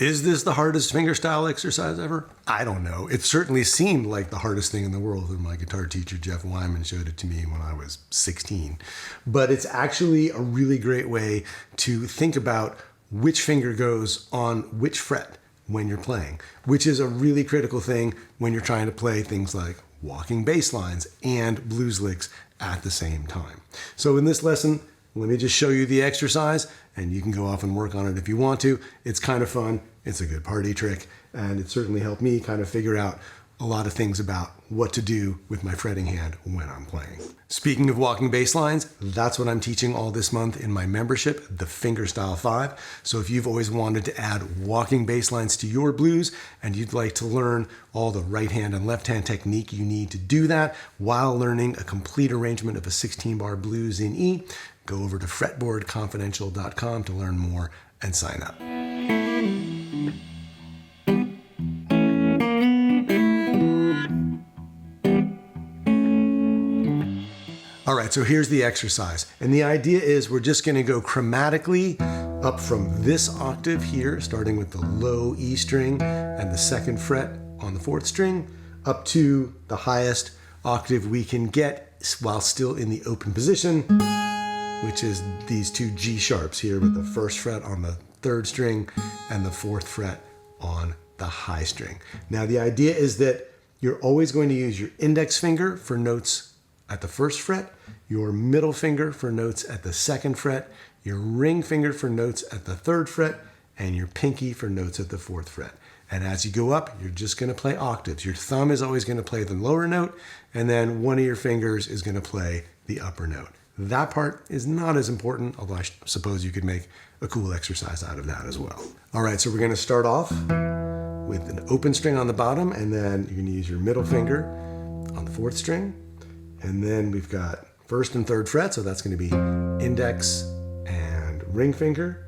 Is this the hardest fingerstyle exercise ever? I don't know. It certainly seemed like the hardest thing in the world when my guitar teacher, Jeff Wyman, showed it to me when I was 16. But it's actually a really great way to think about which finger goes on which fret when you're playing, which is a really critical thing when you're trying to play things like walking bass lines and blues licks at the same time. So in this lesson, let me just show you the exercise, and you can go off and work on it if you want to. It's kind of fun. It's a good party trick, and it certainly helped me kind of figure out a lot of things about what to do with my fretting hand when I'm playing. Speaking of walking bass lines, that's what I'm teaching all this month in my membership, the Fingerstyle 5. So if you've always wanted to add walking bass lines to your blues and you'd like to learn all the right hand and left hand technique you need to do that while learning a complete arrangement of a 16-bar blues in E, go over to fretboardconfidential.com to learn more and sign up. All right, so here's the exercise. And the idea is we're just gonna go chromatically up from this octave here, starting with the low E string and the second fret on the fourth string, up to the highest octave we can get while still in the open position, which is these two G sharps here with the first fret on the third string and the fourth fret on the high string. Now the idea is that you're always going to use your index finger for notes at the first fret, your middle finger for notes at the second fret, your ring finger for notes at the third fret, and your pinky for notes at the fourth fret. And as you go up, you're just going to play octaves. Your thumb is always going to play the lower note, and then one of your fingers is going to play the upper note. That part is not as important, although I suppose you could make a cool exercise out of that as well. All right, so we're going to start off with an open string on the bottom, and then you're going to use your middle finger on the fourth string. And then we've got first and third fret, so that's going to be index and ring finger.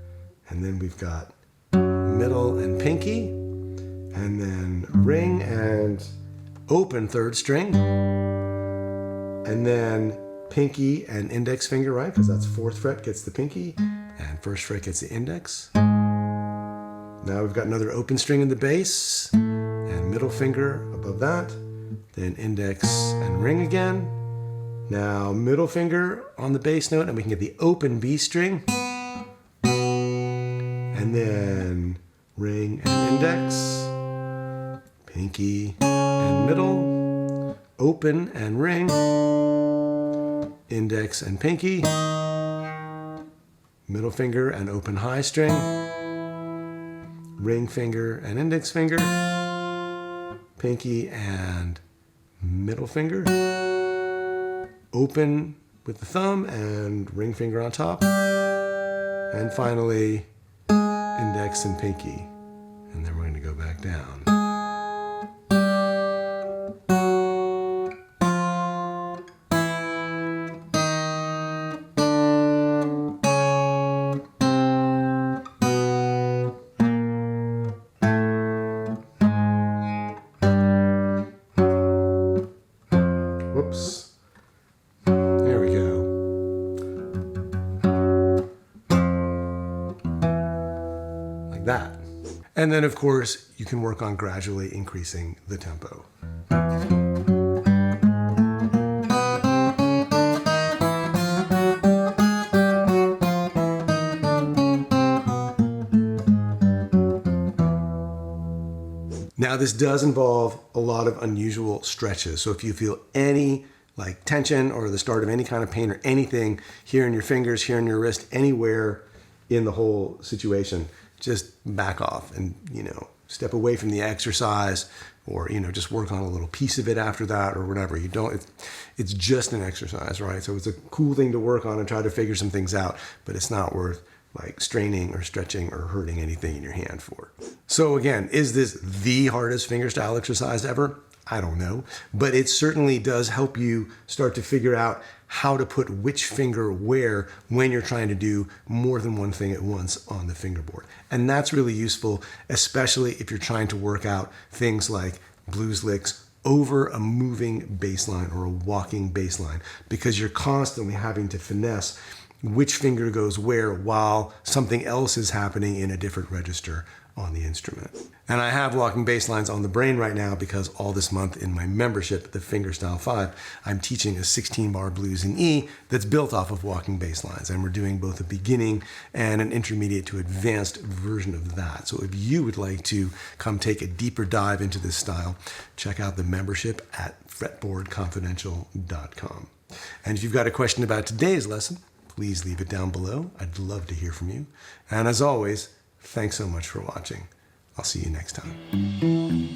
And then we've got middle and pinky, and then ring and open third string, and then pinky and index finger, right? Because that's fourth fret gets the pinky, and first fret gets the index. Now we've got another open string in the bass, and middle finger above that, then index and ring again. Now middle finger on the bass note, and we can get the open B string, and then ring and index, pinky and middle, open and ring, index and pinky, middle finger and open high string, ring finger and index finger, pinky and middle finger, open with the thumb and ring finger on top, and finally index and pinky. And then we're going to go back down. Whoops. There we go. Like that. And then, of course, you can work on gradually increasing the tempo. Now, this does involve a lot of unusual stretches. So if you feel any tension or the start of any kind of pain or anything here in your fingers, here in your wrist, anywhere in the whole situation, just back off and, step away from the exercise, or, just work on a little piece of it after that or whatever. It's just an exercise, right? So it's a cool thing to work on and try to figure some things out, but it's not worth straining or stretching or hurting anything in your hand for. So again, is this the hardest fingerstyle exercise ever? I don't know, but it certainly does help you start to figure out how to put which finger where when you're trying to do more than one thing at once on the fingerboard. And that's really useful, especially if you're trying to work out things like blues licks over a moving bass line or a walking bass line, because you're constantly having to finesse which finger goes where while something else is happening in a different register on the instrument. And I have walking bass lines on the brain right now because all this month in my membership, the Fingerstyle 5, I'm teaching a 16-bar blues in E that's built off of walking bass lines. And we're doing both a beginning and an intermediate to advanced version of that. So if you would like to come take a deeper dive into this style, check out the membership at fretboardconfidential.com. And if you've got a question about today's lesson, please leave it down below. I'd love to hear from you. And as always, thanks so much for watching. I'll see you next time.